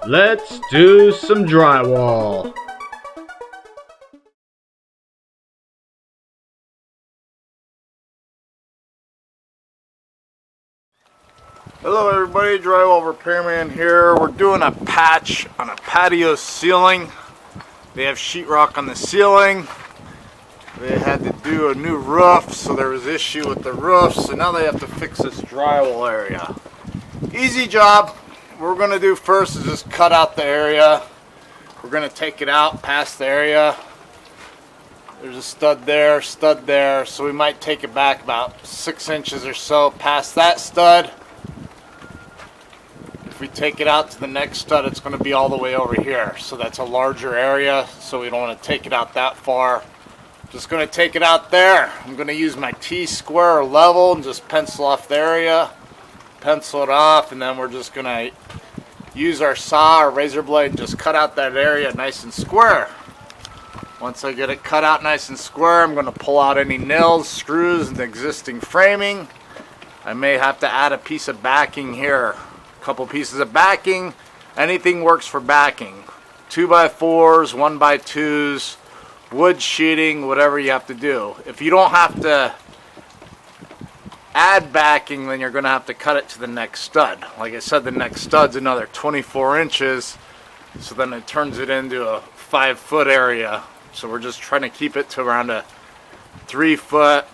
Let's do some drywall. Hello everybody, Drywall Repairman here. We're doing a patch on a patio ceiling. They have sheetrock on the ceiling. They had to do a new roof, so there was issue with the roof, so now they have to fix this drywall area. Easy job. What we're going to do first is just cut out the area. We're going to take it out past the area. There's a stud there, so we might take it back about 6 inches or so past that stud. If we take it out to the next stud, it's going to be all the way over here. So that's a larger area, so we don't want to take it out that far. Just going to take it out there. I'm going to use my T-square or level and just pencil off the area. Pencil it off, and then we're just going to use our saw or razor blade and just cut out that area nice and square. Once I get it cut out nice and square, I'm going to pull out any nails, screws, and existing framing. I may have to add a piece of backing here. A couple pieces of backing. Anything works for backing. 2x4s, 1x2s, wood sheeting, whatever you have to do. If you don't have to add backing, then you're going to have to cut it to the next stud. Like I said, the next stud's another 24 inches, so then it turns it into a 5-foot area. So we're just trying to keep it to around a 3-foot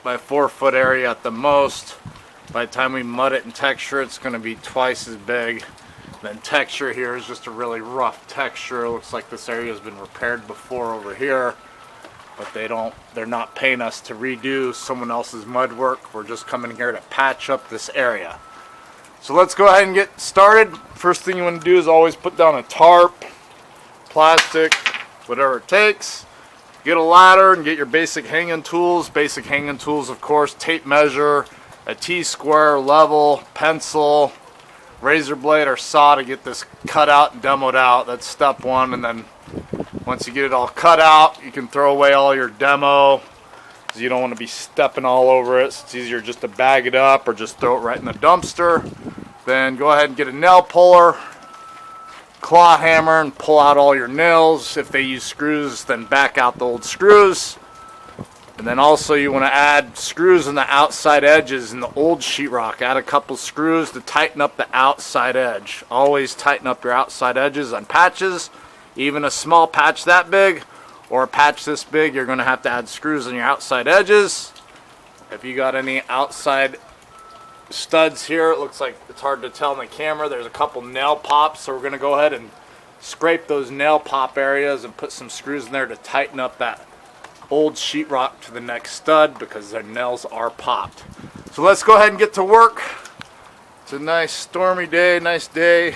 by 4-foot area at the most. By the time we mud it and texture, it's going to be twice as big. Then texture here is just a really rough texture. It looks like this area has been repaired before over here, but they're not paying us to redo someone else's mud work. We're just coming here to patch up this area. So let's go ahead and get started. First thing you want to do is always put down a tarp, plastic, whatever it takes. Get a ladder and get your basic hanging tools. Basic hanging tools, of course, tape measure, a T-square, level, pencil, razor blade or saw to get this cut out and demoed out. That's step one. And then once you get it all cut out, you can throw away all your demo, because you don't want to be stepping all over it. So it's easier just to bag it up or just throw it right in the dumpster. Then go ahead and get a nail puller, claw hammer, and pull out all your nails. If they use screws, then back out the old screws. And then also you want to add screws on the outside edges in the old sheetrock. Add a couple screws to tighten up the outside edge. Always tighten up your outside edges on patches. Even a small patch that big or a patch this big, you're going to have to add screws on your outside edges. If you got any outside studs here, it looks like it's hard to tell in the camera. There's a couple nail pops, so we're going to go ahead and scrape those nail pop areas and put some screws in there to tighten up that old sheetrock to the next stud, because their nails are popped. So let's go ahead and get to work. It's a nice stormy day, nice day.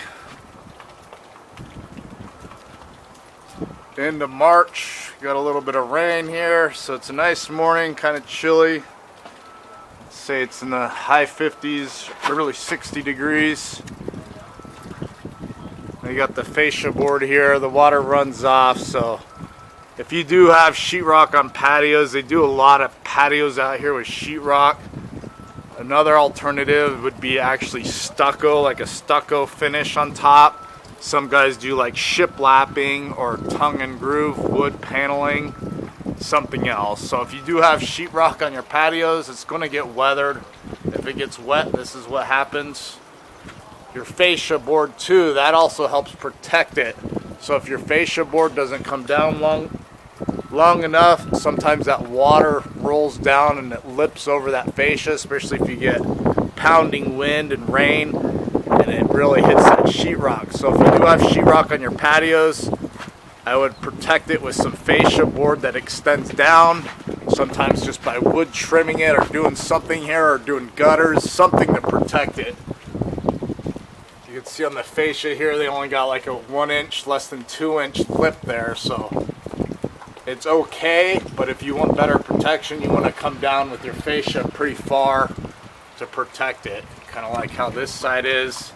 End of March, got a little bit of rain here, so it's a nice morning, kind of chilly. Say it's in the high 50s, really 60 degrees. You got the fascia board here, the water runs off, so if you do have sheetrock on patios, they do a lot of patios out here with sheetrock. Another alternative would be actually stucco, like a stucco finish on top. Some guys do like shiplapping or tongue and groove wood paneling, something else. So if you do have sheetrock on your patios, it's going to get weathered. If it gets wet, this is what happens. Your fascia board too, that also helps protect it. So if your fascia board doesn't come down long enough, sometimes that water rolls down and it lips over that fascia, especially if you get pounding wind and rain, and it really hits that sheetrock. So if you do have sheetrock on your patios, I would protect it with some fascia board that extends down, sometimes just by wood trimming it or doing something here or doing gutters, something to protect it. You can see on the fascia here, they only got like a 1-inch, less than 2-inch lip there, so it's okay, but if you want better protection, you want to come down with your fascia pretty far to protect it. Kind of like how this side is.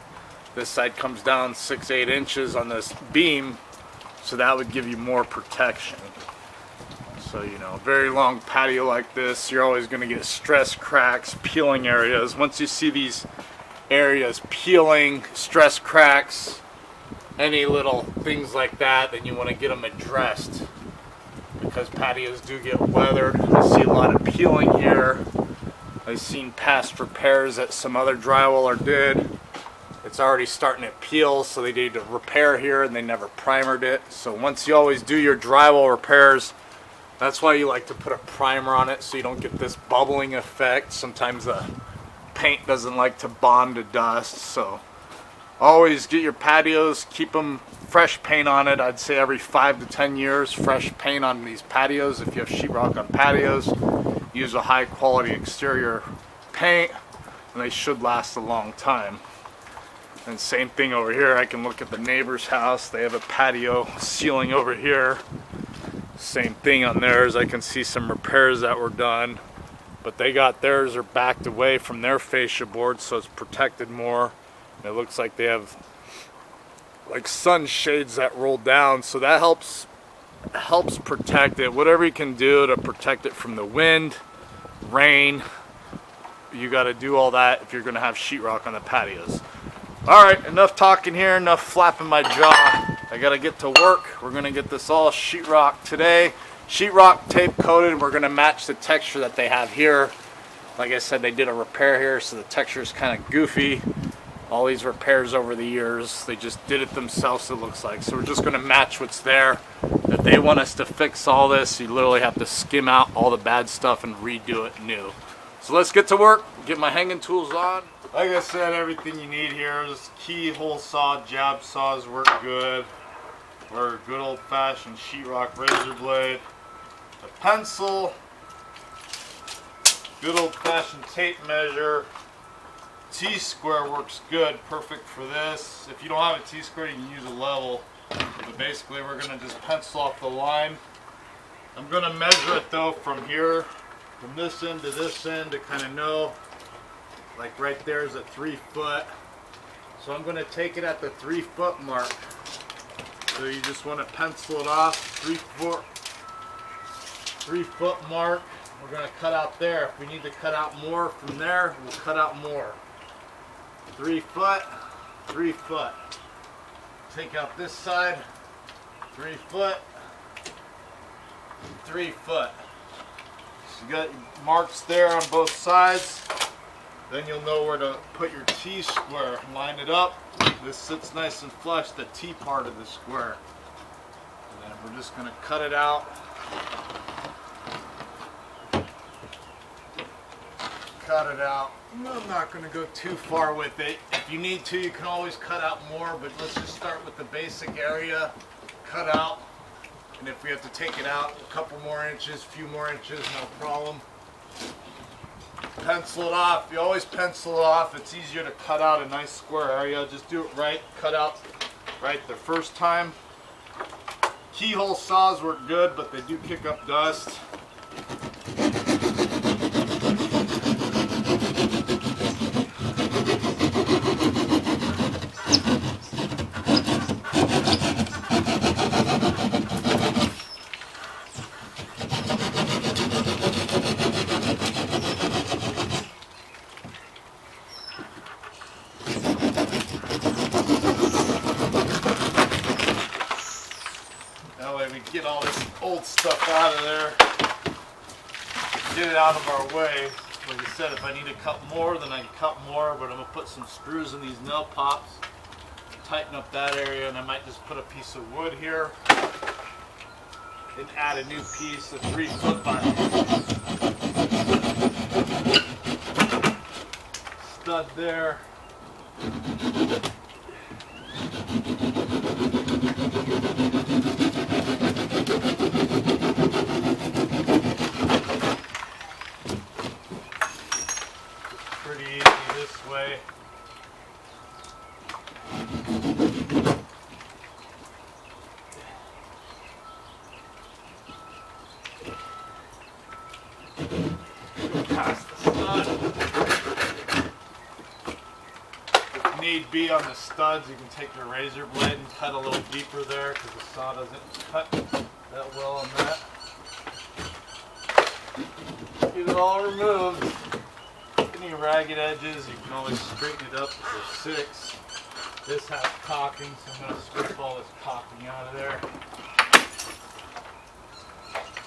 This side comes down 6-8 inches on this beam, so that would give you more protection. So, you know, a very long patio like this, you're always going to get stress cracks, peeling areas. Once you see these areas peeling, stress cracks, any little things like that, then you want to get them addressed, because patios do get weathered. I see a lot of peeling here. I've seen past repairs that some other drywaller did. It's already starting to peel, so they need to repair here and they never primered it. So once you always do your drywall repairs, that's why you like to put a primer on it, so you don't get this bubbling effect. Sometimes the paint doesn't like to bond to dust, so always get your patios, keep them fresh paint on it. I'd say every 5 to 10 years, fresh paint on these patios. If you have sheetrock on patios, use a high quality exterior paint and they should last a long time. And same thing over here. I can look at the neighbor's house. They have a patio ceiling over here. Same thing on theirs. I can see some repairs that were done, but they got theirs are backed away from their fascia board, so it's protected more. And it looks like they have like sunshades that roll down, so that helps protect it. Whatever you can do to protect it from the wind, rain, you got to do all that if you're going to have sheetrock on the patios. All right, enough talking here, enough flapping my jaw. I got to get to work. We're going to get this all sheetrock today. Sheetrock tape coated. We're going to match the texture that they have here. Like I said, they did a repair here, so the texture is kind of goofy. All these repairs over the years, they just did it themselves, it looks like. So we're just going to match what's there. If they want us to fix all this, you literally have to skim out all the bad stuff and redo it new. So let's get to work, get my hanging tools on. Like I said, everything you need here is keyhole saw, jab saws work good, or a good old-fashioned sheetrock razor blade, a pencil, good old-fashioned tape measure. T-square works good, perfect for this. If you don't have a T-square, you can use a level. But basically, we're going to just pencil off the line. I'm going to measure it though from here, from this end to this end, to kind of know. Like right there is a 3 foot. So I'm going to take it at the 3 foot mark. So you just want to pencil it off, 3 foot mark. We're going to cut out there. If we need to cut out more from there, we'll cut out more. 3 foot, 3 foot. Take out this side, 3 foot, 3 foot. So you got marks there on both sides. Then you'll know where to put your T-square. Line it up. This sits nice and flush, the T part of the square. And then we're just going to cut it out. Cut it out. I'm not going to go too far with it. If you need to, you can always cut out more, but let's just start with the basic area. Cut out. And if we have to take it out a couple more inches, a few more inches, no problem. Pencil it off. You always pencil it off. It's easier to cut out a nice square area. Just do it right. Cut out right the first time. Keyhole saws work good, but they do kick up dust. Get all this old stuff out of there, get it out of our way. Like I said, if I need to cut more, then I can cut more, but I'm going to put some screws in these nail pops, tighten up that area, and I might just put a piece of wood here and add a new piece, a 3 foot by stud there. Pretty easy this way. Go past the stud. If need be on the studs, you can take your razor blade and cut a little deeper there because the saw doesn't cut that well on that. Get it all removed. And any ragged edges, you can always straighten it up to 6. This has caulking, so I'm going to strip all this caulking out of there.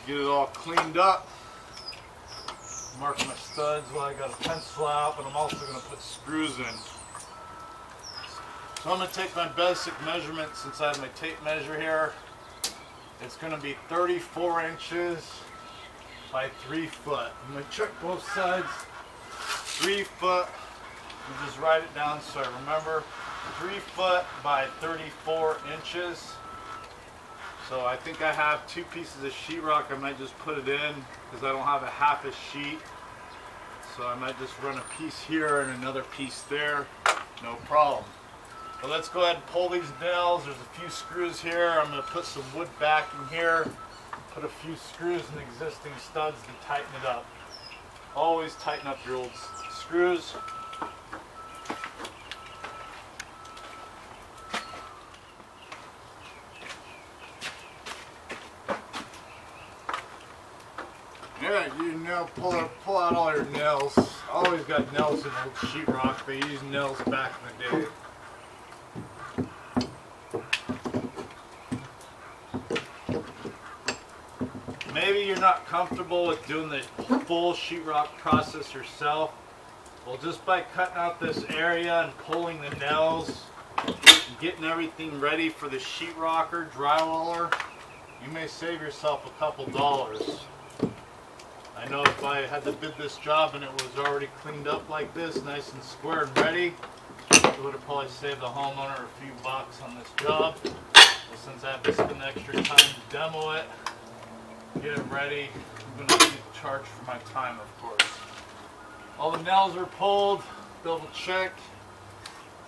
Get it all cleaned up. Mark my studs while I got a pencil out, but I'm also going to put screws in. So I'm going to take my basic measurement since I have my tape measure here. It's going to be 34 inches by 3 foot. I'm going to check both sides. 3 foot. You just write it down so I remember. 3 foot by 34 inches. So I think I have 2 pieces of sheetrock. I might just put it in because I don't have a half a sheet. So I might just run a piece here and another piece there. No problem. But let's go ahead and pull these nails. There's a few screws here. I'm going to put some wood backing here. Put a few screws in existing studs to tighten it up. Always tighten up your old screws. Yeah, you nail, pull out all your nails. I always got nails in old sheetrock. They used nails back in the day. Maybe you're not comfortable with doing the full sheetrock process yourself. Well, just by cutting out this area and pulling the nails, and getting everything ready for the sheetrocker, drywaller, you may save yourself a couple dollars. I know if I had to bid this job and it was already cleaned up like this, nice and square and ready, it would have probably saved the homeowner a few bucks on this job. But since I have to spend extra time to demo it, get it ready, I'm going to be charged for my time, of course. All the nails are pulled, double check.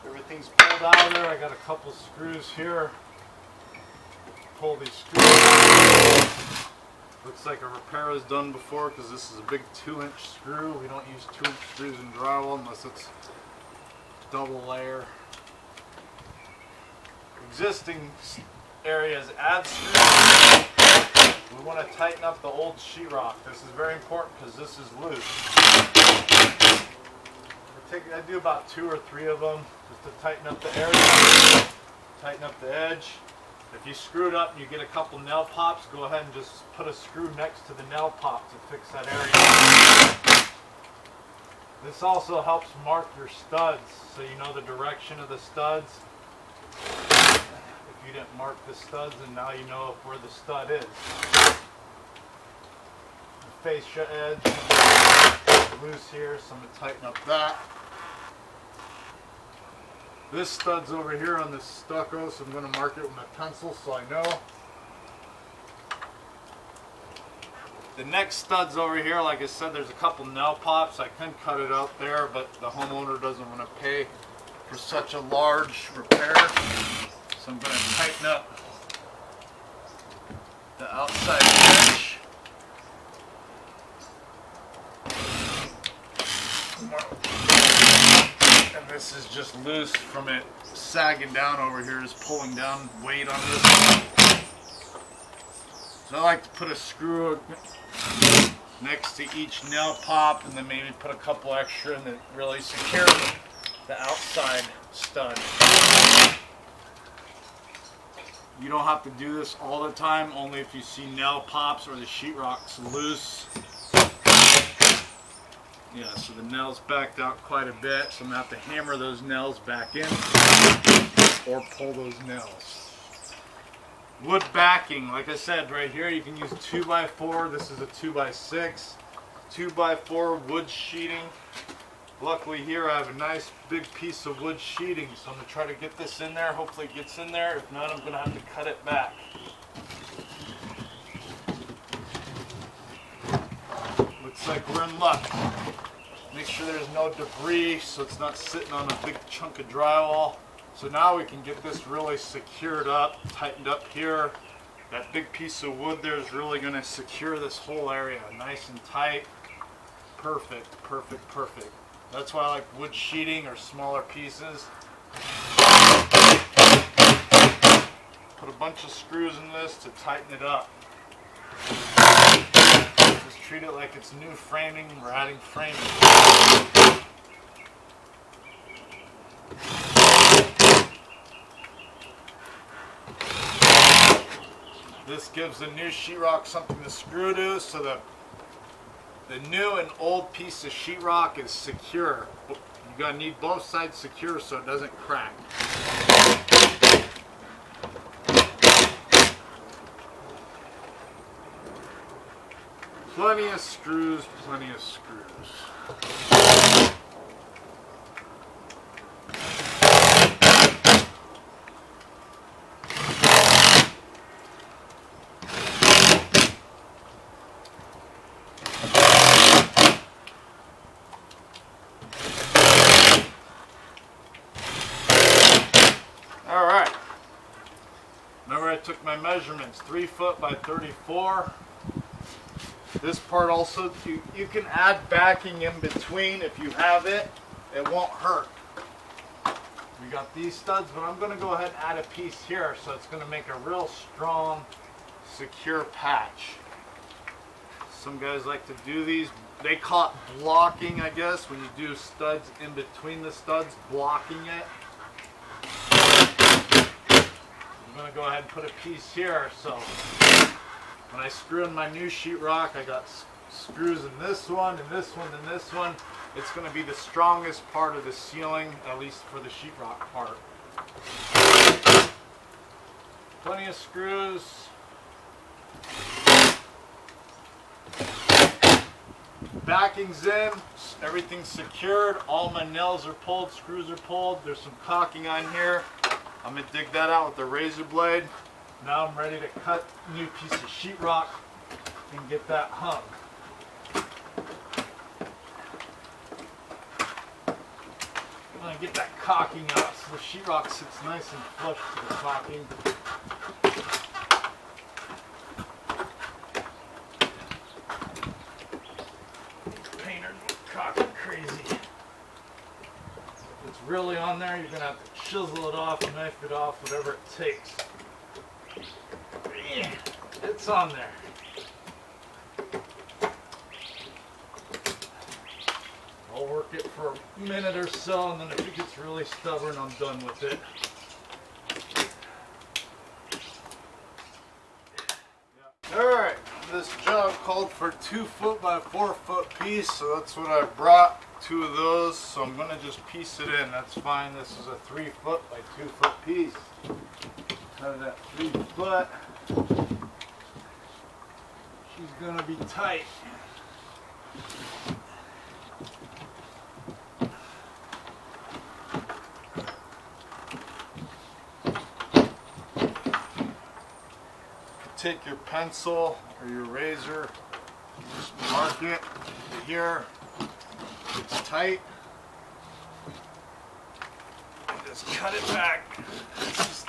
Everything's pulled out of there. I got a couple screws here. Pull these screws out. Looks like a repair was done before because this is a big 2-inch screw. We don't use 2-inch screws in drywall unless it's double layer. Existing areas add screws. We want to tighten up the old sheetrock. This is very important because this is loose. I do about 2 or 3 of them just to tighten up the area, tighten up the edge. If you screw it up and you get a couple nail pops, go ahead and just put a screw next to the nail pop to fix that area. This also helps mark your studs so you know the direction of the studs. If you didn't mark the studs, and now you know where the stud is. The fascia edge is loose here, so I'm going to tighten up that. This stud's over here on this stucco, so I'm going to mark it with my pencil so I know. The next stud's over here. Like I said, there's a couple nail pops. I can cut it out there, but the homeowner doesn't want to pay for such a large repair. So I'm going to tighten up the outside edge. And this is just loose from it sagging down over here, is pulling down weight on this one. So I like to put a screw next to each nail pop and then maybe put a couple extra and then really secure the outside stud. You don't have to do this all the time, only if you see nail pops or the sheetrock's loose. Yeah, so the nail's backed out quite a bit, so I'm going to have to hammer those nails back in or pull those nails. Wood backing, like I said, right here you can use 2x4. This is a 2x6. 2x4 wood sheeting. Luckily here I have a nice big piece of wood sheeting, so I'm going to try to get this in there. Hopefully it gets in there. If not, I'm going to have to cut it back. Looks like we're in luck. Make sure there's no debris so it's not sitting on a big chunk of drywall. So now we can get this really secured up, tightened up here. That big piece of wood there is really going to secure this whole area nice and tight. Perfect, perfect, perfect. That's why I like wood sheeting or smaller pieces. Put a bunch of screws in this to tighten it up. Just treat it like it's new framing. We're adding framing. This gives the new sheetrock something to screw to, so the new and old piece of sheetrock is secure. You're gonna need both sides secure so it doesn't crack. Plenty of screws, plenty of screws. Alright, remember I took my measurements, 3 foot by 34. This part also, you can add backing in between if you have it. It won't hurt. We got these studs, but I'm going to go ahead and add a piece here so it's going to make a real strong, secure patch. Some guys like to do these. They call it blocking, I guess, when you do studs in between the studs, blocking it. I'm going to go ahead and put a piece here so when I screw in my new sheetrock, I got screws in this one, and this one, and this one. It's going to be the strongest part of the ceiling, at least for the sheetrock part. Plenty of screws. Backing's in, everything's secured, all my nails are pulled, screws are pulled. There's some caulking on here. I'm going to dig that out with the razor blade. Now I'm ready to cut a new piece of sheetrock and get that hung. I'm going to get that caulking out so the sheetrock sits nice and flush to the caulking. Painters will caulk it crazy. If it's really on there, you're going to have to chisel it off, knife it off, whatever it takes. It's on there. I'll work it for a minute or so, and then if it gets really stubborn, I'm done with it. Alright, this job called for 2 foot by 4 foot piece, so that's what I brought, 2 of those, so I'm going to just piece it in. That's fine. This is a 3 foot by 2 foot piece. Cut it at 3 foot. She's going to be tight. Take your pencil or your razor, just mark it here. It's tight. And just cut it back. Just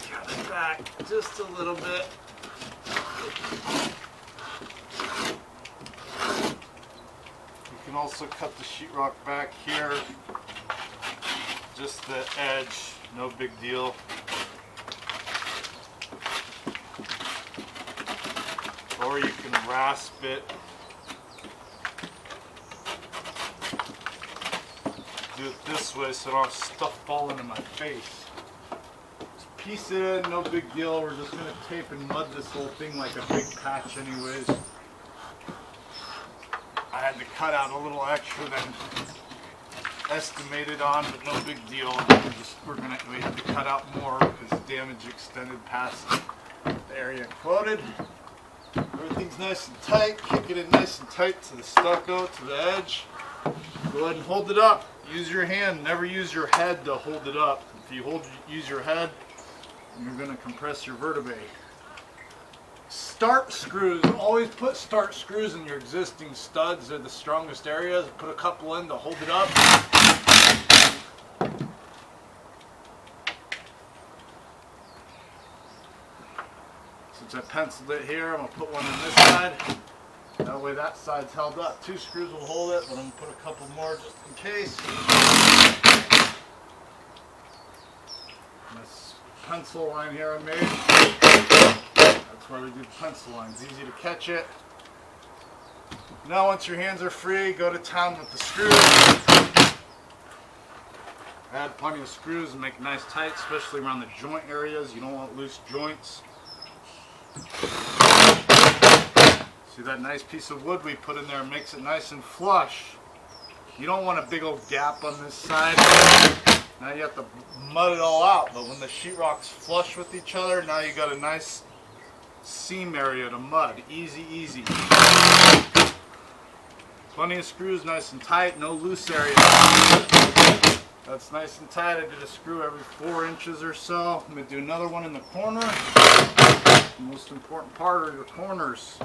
cut it back just a little bit. You can also cut the sheetrock back here. Just the edge, no big deal. Or you can rasp it. Do it this way so I don't have stuff falling in my face. Just piece it in, no big deal. We're just going to tape and mud this whole thing like a big patch anyways. I had to cut out a little extra than estimated on, but no big deal. We have to cut out more because damage extended past the area quoted. Everything's nice and tight. Kick it in nice and tight to the stucco, to the edge. Go ahead and hold it up. Use your hand. Never use your head to hold it up. If you use your head, you're going to compress your vertebrae. Start screws. Always put start screws in your existing studs. They're the strongest areas. Put a couple in to hold it up. Since I penciled it here, I'm going to put one on this side. That way that side's held up. 2 screws will hold it, but I'm going to put a couple more just in case. This pencil line here I made, that's That's why we do the pencil lines. Easy to catch it. Now once your hands are free, go to town with the screws. Add plenty of screws and make it nice tight, especially around the joint areas. You don't want loose joints. See that nice piece of wood we put in there makes it nice and flush. You don't want a big old gap on this side. Now you have to mud it all out, but when the sheetrock's flush with each other, now you got a nice seam area to mud. Easy, easy. Plenty of screws, nice and tight, no loose areas. That's nice and tight. I did a screw every 4 inches or so. I'm going to do another one in the corner. The most important part are your corners.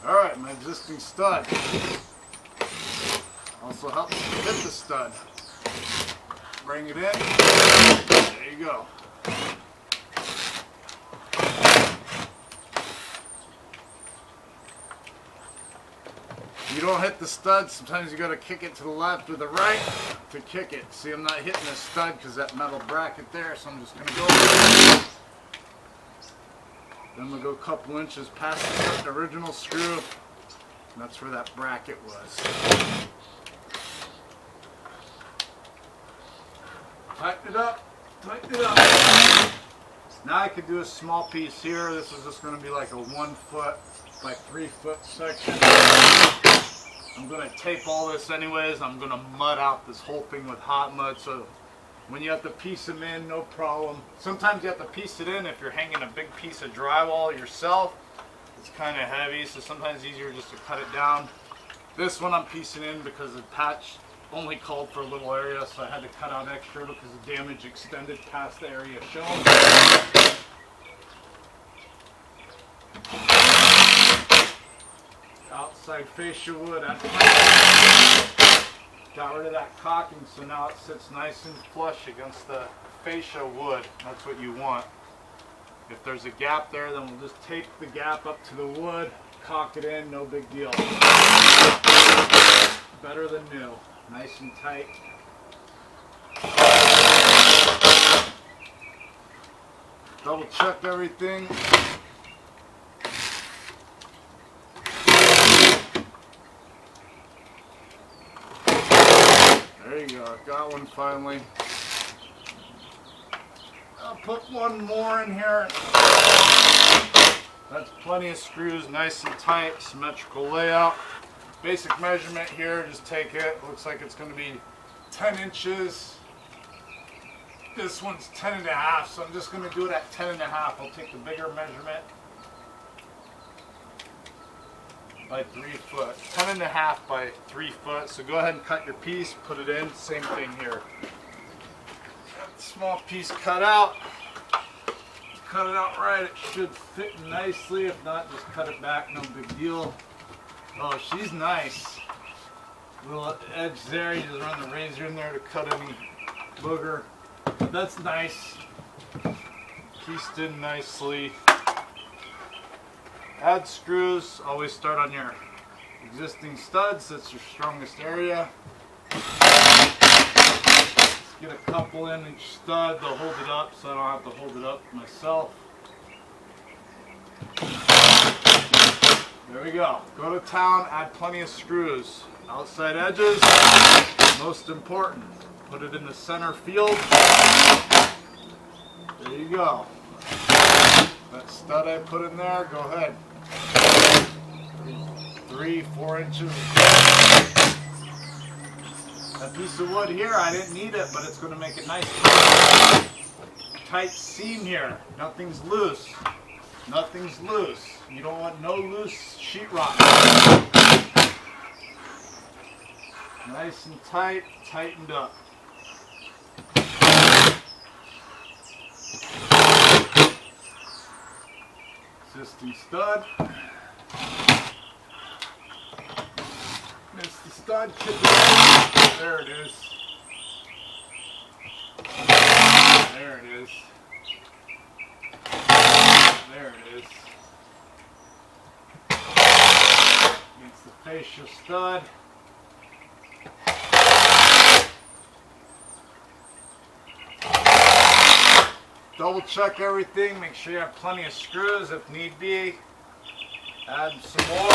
Alright, my existing stud. Also helps to fit the stud. Bring it in. There you go. You don't hit the stud, sometimes you got to kick it to the left or the right to kick it. See, I'm not hitting the stud because that metal bracket there, so I'm just going to go. Then we'll go a couple inches past the original screw, and that's where that bracket was. Tighten it up, tighten it up. Now I could do a small piece here. This is just going to be like a 1 foot by 3 foot section. I'm going to tape all this anyways. I'm going to mud out this whole thing with hot mud, so when you have to piece them in, no problem. Sometimes you have to piece it in if you're hanging a big piece of drywall yourself. It's kind of heavy, so sometimes it's easier just to cut it down. This one I'm piecing in because the patch only called for a little area, so I had to cut out extra because the damage extended past the area shown. Outside fascia wood, got rid of that caulking, so now it sits nice and flush against the fascia wood. That's what you want. If there's a gap there, then we'll just tape the gap up to the wood, caulk it in, no big deal. Better than new. Nice and tight. Double check everything. There you go, got one finally. I'll put one more in here. That's plenty of screws, nice and tight, symmetrical layout. Basic measurement here, just take it. Looks like it's going to be 10 inches. This one's 10 and a half, so I'm just going to do it at 10 and a half. I'll take the bigger measurement by 3 foot. 10 and a half by 3 foot. So go ahead and cut your piece, put it in. Same thing here. Got the small piece cut out. Cut it out right. It should fit nicely. If not, just cut it back. No big deal. Oh, she's nice. Little edge there. You just run the razor in there to cut any booger. But that's nice. Pieced in nicely. Add screws. Always start on your existing studs. That's your strongest area. Just get a couple in each stud. They'll hold it up so I don't have to hold it up myself. There we go. Go to town, add plenty of screws. Outside edges, most important. Put it in the center field. There you go. That stud I put in there, go ahead. 3-4 inches. That piece of wood here, I didn't need it, but it's going to make it nice. Tight seam here. Nothing's loose. Nothing's loose. You don't want no loose sheetrock. Nice and tight, tightened up. Existing stud. Missed the stud. There it is. There it is. There it is. Against the fascia stud. Double check everything, make sure you have plenty of screws if need be. Add some more.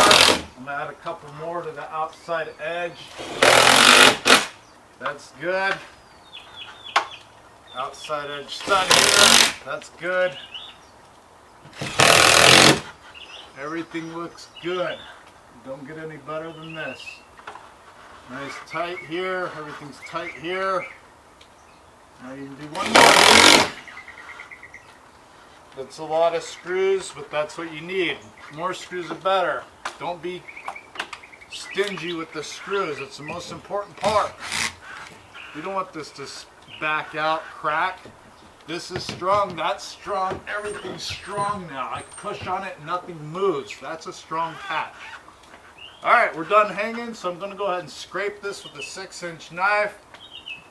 I'm gonna add a couple more to the outside edge. That's good. Outside edge stud here, that's good. Everything looks good. Don't get any better than this. Nice tight here, everything's tight here. Now you can do one more. That's a lot of screws, but that's what you need. More screws are better. Don't be stingy with the screws. It's the most important part. You don't want this to back out, crack. This is strong, that's strong, everything's strong now. I push on it, nothing moves. That's a strong patch. Alright, we're done hanging, so I'm going to go ahead and scrape this with a 6-inch knife.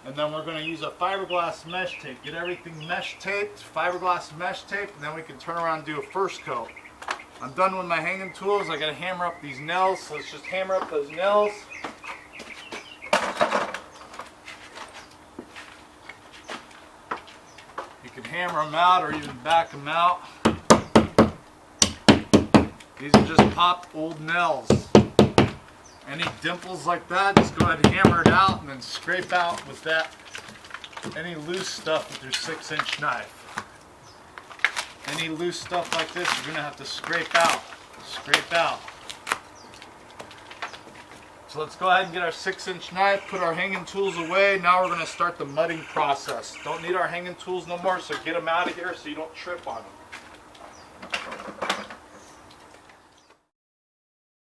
And then we're going to use a fiberglass mesh tape. Get everything mesh taped, fiberglass mesh tape, and then we can turn around and do a first coat. I'm done with my hanging tools. I got to hammer up these nails, so let's just hammer up those nails. You can hammer them out or even back them out. These are just popped old nails. Any dimples like that, just go ahead and hammer it out and then scrape out with that any loose stuff with your 6-inch knife. Any loose stuff like this, you're going to have to scrape out. Scrape out. So let's go ahead and get our 6-inch knife, put our hanging tools away. Now we're going to start the mudding process. Don't need our hanging tools no more, so get them out of here so you don't trip on them.